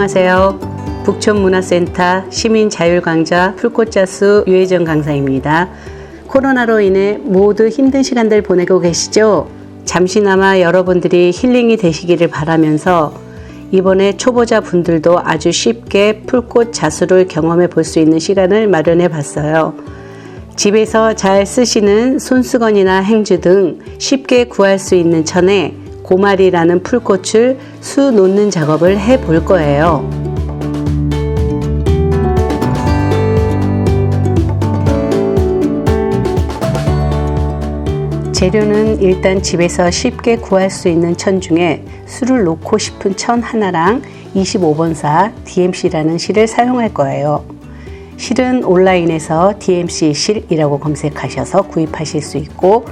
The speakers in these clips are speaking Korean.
안녕하세요. 북촌문화센터 시민자율강좌 풀꽃자수 유혜정 강사입니다. 코로나로 인해 모두 힘든 시간들 보내고 계시죠? 잠시나마 여러분들이 힐링이 되시기를 바라면서 이번에 초보자 분들도 아주 쉽게 풀꽃 자수를 경험해 볼 수 있는 시간을 마련해 봤어요. 집에서 잘 쓰시는 손수건이나 행주 등 쉽게 구할 수 있는 천에 고말이라는 풀꽃을 수 놓는 작업을 해 볼 거예요. 재료는 일단 집에서 쉽게 구할 수 있는 천 중에 수를 놓고 싶은 천 하나랑 25번사 DMC라는 실을 사용할 거예요. 실은 온라인에서 DMC 실이라고 검색하셔서 구입하실 수 있고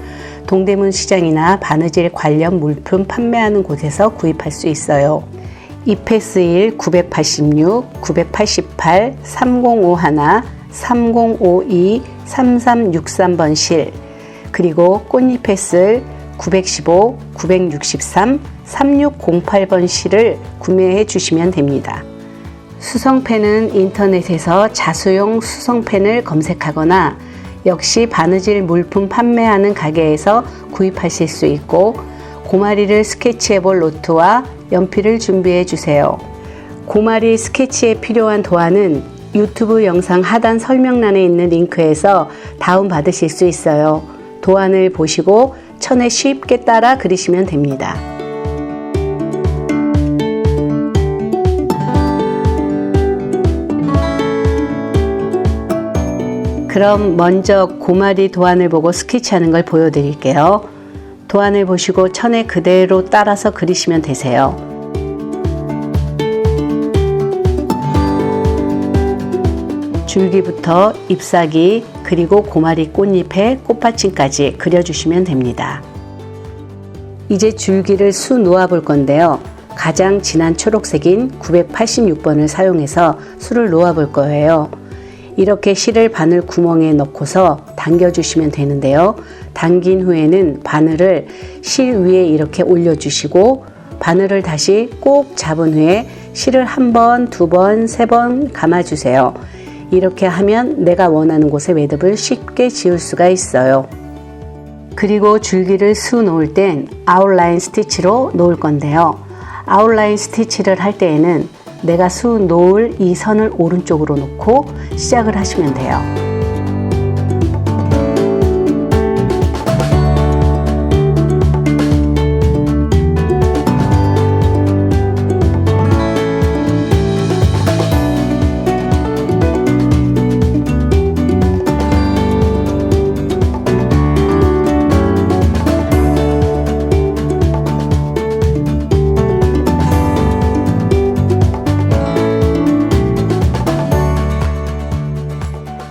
동대문 시장이나 바느질 관련 물품 판매하는 곳에서 구입할 수 있어요. 이페스1 986, 988, 3051, 3052, 3363번 실, 그리고 꽃잎에슬 915, 963, 3608번 실을 구매해 주시면 됩니다. 수성펜은 인터넷에서 자수용 수성펜을 검색하거나 역시 바느질 물품 판매하는 가게에서 구입하실 수 있고 고마리를 스케치해 볼 노트와 연필을 준비해 주세요. 고마리 스케치에 필요한 도안은 유튜브 영상 하단 설명란에 있는 링크에서 다운받으실 수 있어요. 도안을 보시고 천에 쉽게 따라 그리시면 됩니다. 그럼 먼저 고마리 도안을 보고 스케치하는 걸 보여드릴게요. 도안을 보시고 천에 그대로 따라서 그리시면 되세요. 줄기부터 잎사귀 그리고 고마리 꽃잎에 꽃받침까지 그려주시면 됩니다. 이제 줄기를 수 놓아 볼 건데요. 가장 진한 초록색인 986번을 사용해서 수를 놓아 볼 거예요. 이렇게 실을 바늘 구멍에 넣고서 당겨주시면 되는데요. 당긴 후에는 바늘을 실 위에 이렇게 올려주시고 바늘을 다시 꼭 잡은 후에 실을 한 번, 두 번, 세 번 감아주세요. 이렇게 하면 내가 원하는 곳에 매듭을 쉽게 지을 수가 있어요. 그리고 줄기를 수 놓을 땐 아웃라인 스티치로 놓을 건데요. 아웃라인 스티치를 할 때에는 내가 수 놓을 이 선을 오른쪽으로 놓고 시작을 하시면 돼요.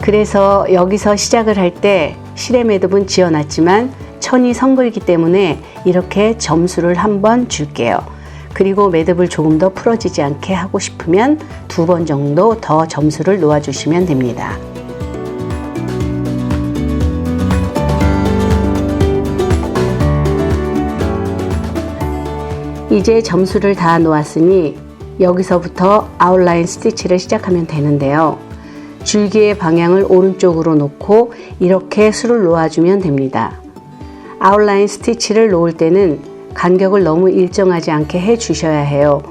그래서 여기서 시작을 할 때 실의 매듭은 지어놨지만 천이 성글기 때문에 이렇게 점수를 한번 줄게요. 그리고 매듭을 조금 더 풀어지지 않게 하고 싶으면 두 번 정도 더 점수를 놓아주시면 됩니다. 이제 점수를 다 놓았으니 여기서부터 아웃라인 스티치를 시작하면 되는데요. 줄기의 방향을 오른쪽으로 놓고 이렇게 수를 놓아주면 됩니다. 아웃라인 스티치를 놓을 때는 간격을 너무 일정하지 않게 해 주셔야 해요.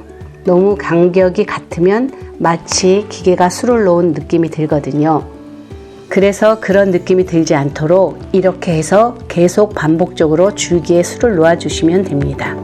너무 간격이 같으면 마치 기계가 수를 놓은 느낌이 들거든요. 그래서 그런 느낌이 들지 않도록 이렇게 해서 계속 반복적으로 줄기에 수를 놓아주시면 됩니다.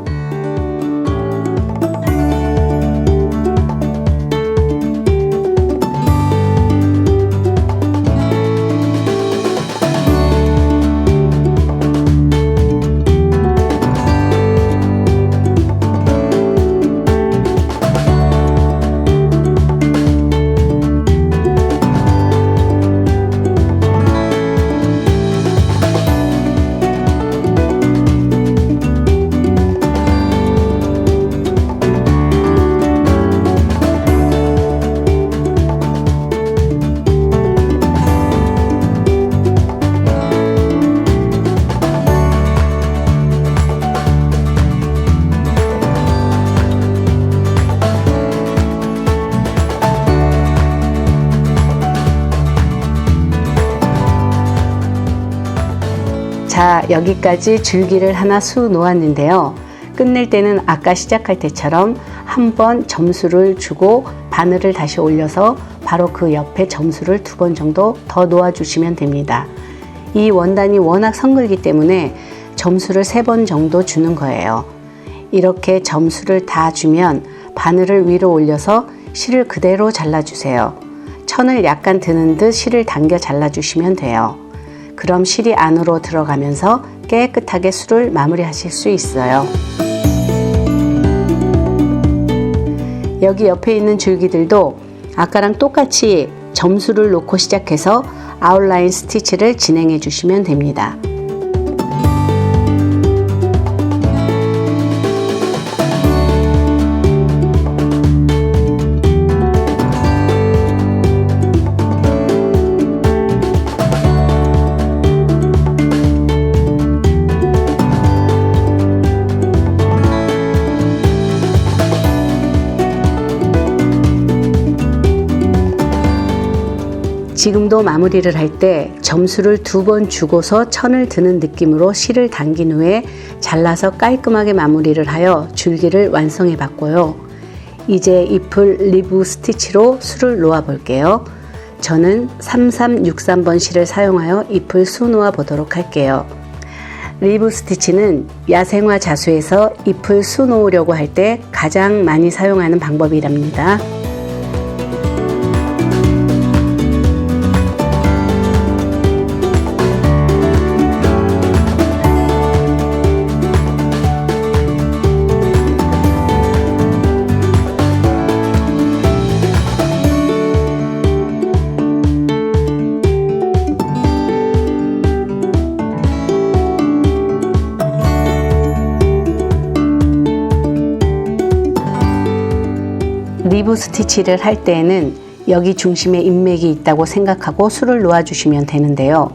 자, 여기까지 줄기를 하나 수 놓았는데요. 끝낼 때는 아까 시작할 때처럼 한번 점수를 주고 바늘을 다시 올려서 바로 그 옆에 점수를 2번 정도 더 놓아주시면 됩니다. 이 원단이 워낙 성글기 때문에 점수를 3번 정도 주는 거예요. 이렇게 점수를 다 주면 바늘을 위로 올려서 실을 그대로 잘라주세요. 천을 약간 드는 듯 실을 당겨 잘라주시면 돼요. 그럼 실이 안으로 들어가면서 깨끗하게 술을 마무리하실 수 있어요. 여기 옆에 있는 줄기들도 아까랑 똑같이 점수를 놓고 시작해서 아웃라인 스티치를 진행해 주시면 됩니다. 지금도 마무리를 할 때 점수를 2번 주고서 천을 드는 느낌으로 실을 당긴 후에 잘라서 깔끔하게 마무리를 하여 줄기를 완성해 봤고요. 이제 잎을 리브 스티치로 술을 놓아 볼게요. 저는 3363번 실을 사용하여 잎을 수 놓아 보도록 할게요. 리브 스티치는 야생화 자수에서 잎을 수 놓으려고 할 때 가장 많이 사용하는 방법이랍니다. 리브 스티치를 할 때에는 여기 중심에 잎맥이 있다고 생각하고 술을 놓아 주시면 되는데요.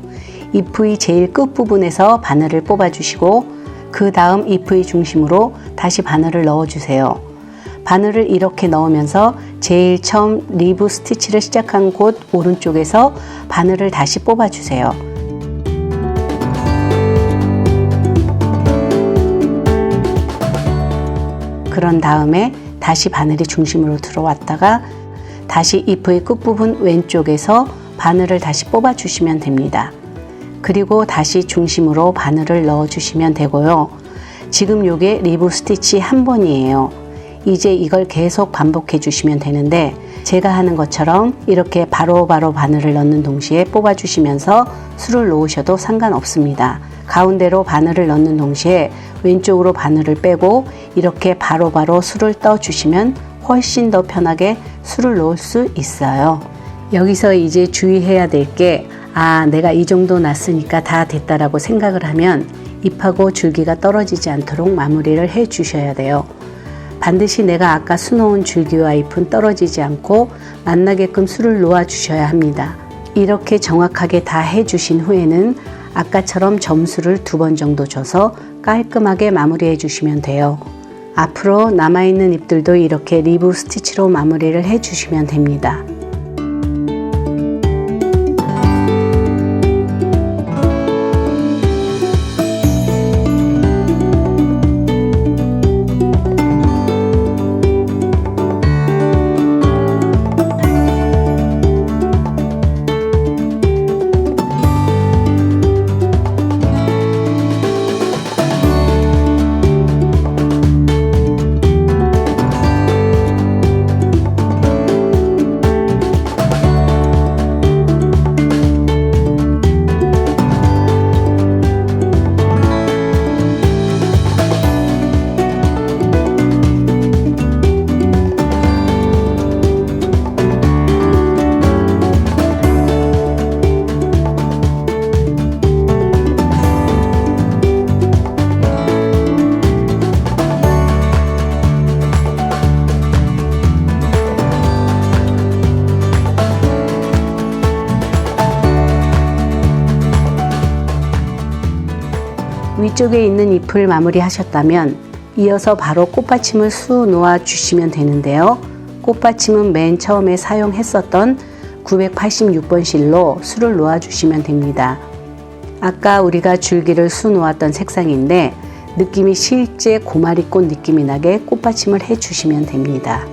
잎의 제일 끝부분에서 바늘을 뽑아 주시고 그 다음 잎의 중심으로 다시 바늘을 넣어 주세요. 바늘을 이렇게 넣으면서 제일 처음 리브 스티치를 시작한 곳 오른쪽에서 바늘을 다시 뽑아 주세요. 그런 다음에 다시 바늘이 중심으로 들어왔다가 다시 잎의 끝부분 왼쪽에서 바늘을 다시 뽑아 주시면 됩니다. 그리고 다시 중심으로 바늘을 넣어 주시면 되고요. 지금 요게 리브 스티치 한 번이에요. 이제 이걸 계속 반복해 주시면 되는데 제가 하는 것처럼 이렇게 바로바로 바늘을 넣는 동시에 뽑아 주시면서 술을 놓으셔도 상관없습니다. 가운데로 바늘을 넣는 동시에 왼쪽으로 바늘을 빼고 이렇게 바로바로 술을 떠 주시면 훨씬 더 편하게 술을 놓을 수 있어요. 여기서 이제 주의해야 될 게 내가 이 정도 놨으니까 다 됐다라고 생각을 하면 잎하고 줄기가 떨어지지 않도록 마무리를 해 주셔야 돼요. 반드시 내가 아까 수놓은 줄기와 잎은 떨어지지 않고 만나게끔 술을 놓아 주셔야 합니다. 이렇게 정확하게 다 해 주신 후에는 아까처럼 점수를 2번 정도 줘서 깔끔하게 마무리해 주시면 돼요. 앞으로 남아있는 잎들도 이렇게 리브 스티치로 마무리를 해 주시면 됩니다. 위쪽에 있는 잎을 마무리 하셨다면 이어서 바로 꽃받침을 수 놓아 주시면 되는데요. 꽃받침은 맨 처음에 사용했었던 986번 실로 수를 놓아 주시면 됩니다. 아까 우리가 줄기를 수 놓았던 색상인데 느낌이 실제 고마리꽃 느낌이 나게 꽃받침을 해 주시면 됩니다.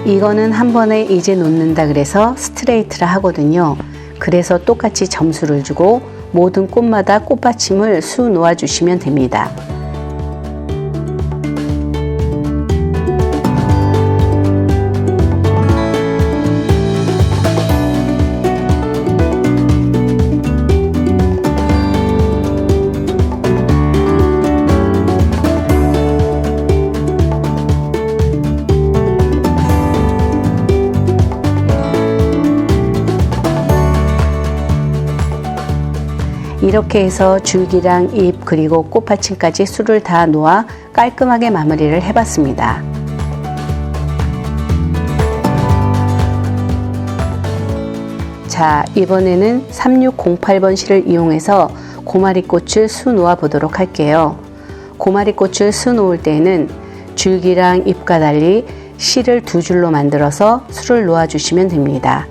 이거는 한 번에 이제 놓는다 그래서 스트레이트라 하거든요. 그래서 똑같이 점수를 주고 모든 꽃마다 꽃받침을 수 놓아 주시면 됩니다. 이렇게 해서 줄기랑 잎 그리고 꽃받침까지 수를 다 놓아 깔끔하게 마무리를 해봤습니다. 자, 이번에는 3608번 실을 이용해서 고마리꽃을 수 놓아 보도록 할게요. 고마리꽃을 수 놓을 때에는 줄기랑 잎과 달리 실을 두 줄로 만들어서 수를 놓아 주시면 됩니다.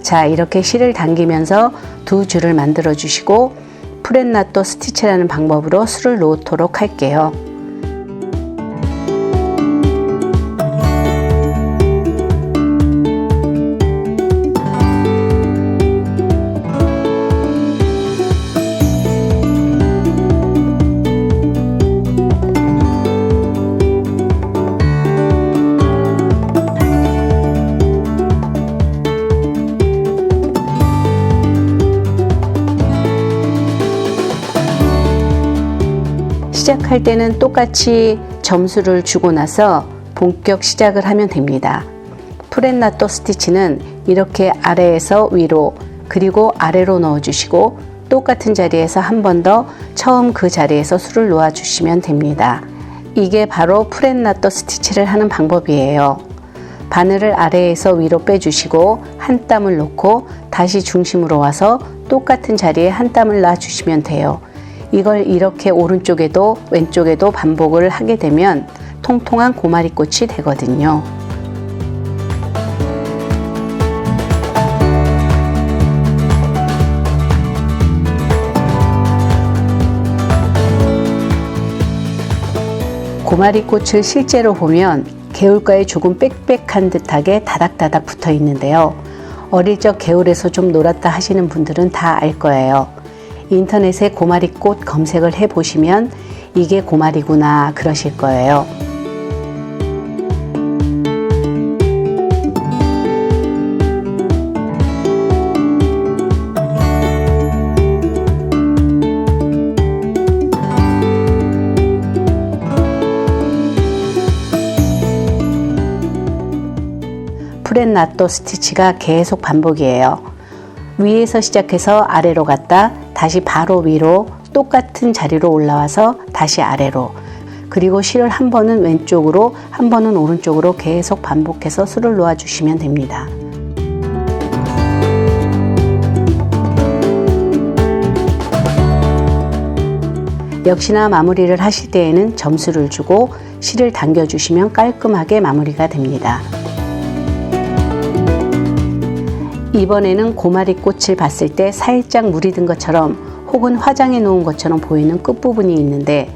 자, 이렇게 실을 당기면서 두 줄을 만들어 주시고 프렛나또 스티치라는 방법으로 수를 놓도록 할게요. 시작할 때는 똑같이 점수를 주고 나서 본격 시작을 하면 됩니다. 프렛나또 스티치는 이렇게 아래에서 위로 그리고 아래로 넣어 주시고 똑같은 자리에서 한 번 더 처음 그 자리에서 수를 놓아 주시면 됩니다. 이게 바로 프렛나또 스티치를 하는 방법이에요. 바늘을 아래에서 위로 빼주시고 한 땀을 놓고 다시 중심으로 와서 똑같은 자리에 한 땀을 놔 주시면 돼요. 이걸 이렇게 오른쪽에도 왼쪽에도 반복을 하게 되면 통통한 고마리꽃이 되거든요. 고마리꽃을 실제로 보면 개울가에 조금 빽빽한 듯하게 다닥다닥 붙어 있는데요. 어릴 적 개울에서 좀 놀았다 하시는 분들은 다 알 거예요. 인터넷에 고마리꽃 검색을 해 보시면 이게 고마리구나 그러실 거예요. 프렛나또 스티치가 계속 반복이에요. 위에서 시작해서 아래로 갔다 다시 바로 위로 똑같은 자리로 올라와서 다시 아래로 그리고 실을 한 번은 왼쪽으로 한 번은 오른쪽으로 계속 반복해서 수를 놓아 주시면 됩니다. 역시나 마무리를 하실 때에는 점수를 주고 실을 당겨 주시면 깔끔하게 마무리가 됩니다. 이번에는 고마리꽃을 봤을 때 살짝 물이 든 것처럼 혹은 화장해 놓은 것처럼 보이는 끝부분이 있는데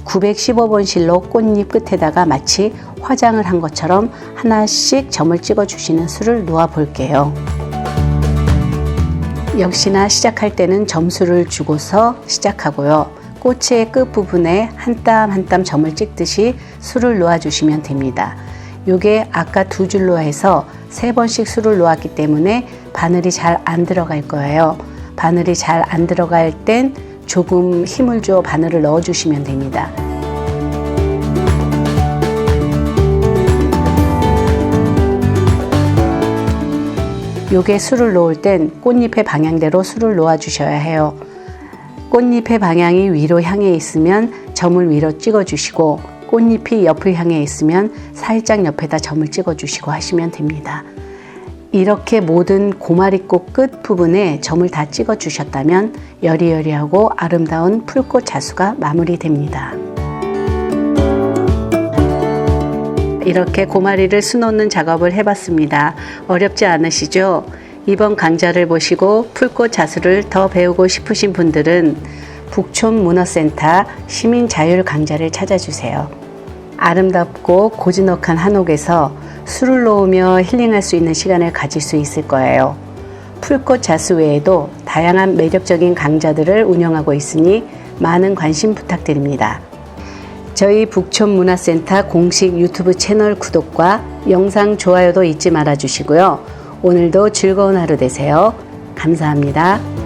915번 실로 꽃잎 끝에다가 마치 화장을 한 것처럼 하나씩 점을 찍어 주시는 수를 놓아 볼게요. 역시나 시작할 때는 점수를 주고서 시작하고요. 꽃의 끝부분에 한 땀 한 땀 점을 찍듯이 수를 놓아 주시면 됩니다. 요게 아까 두 줄로 해서 3번씩 수를 놓았기 때문에 바늘이 잘 안 들어갈 거예요. 바늘이 잘 안 들어갈 땐 조금 힘을 줘 바늘을 넣어 주시면 됩니다. 요게 수를 놓을 땐 꽃잎의 방향대로 수를 놓아 주셔야 해요. 꽃잎의 방향이 위로 향해 있으면 점을 위로 찍어주시고 꽃잎이 옆을 향해 있으면 살짝 옆에다 점을 찍어주시고 하시면 됩니다. 이렇게 모든 고마리꽃 끝 부분에 점을 다 찍어주셨다면 여리여리하고 아름다운 풀꽃 자수가 마무리됩니다. 이렇게 고마리를 수놓는 작업을 해봤습니다. 어렵지 않으시죠? 이번 강좌를 보시고 풀꽃 자수를 더 배우고 싶으신 분들은 북촌문어센터 시민자율 강좌를 찾아주세요. 아름답고 고즈넉한 한옥에서 술을 놓으며 힐링할 수 있는 시간을 가질 수 있을 거예요. 풀꽃 자수 외에도 다양한 매력적인 강좌들을 운영하고 있으니 많은 관심 부탁드립니다. 저희 북촌문화센터 공식 유튜브 채널 구독과 영상 좋아요도 잊지 말아 주시고요. 오늘도 즐거운 하루 되세요. 감사합니다.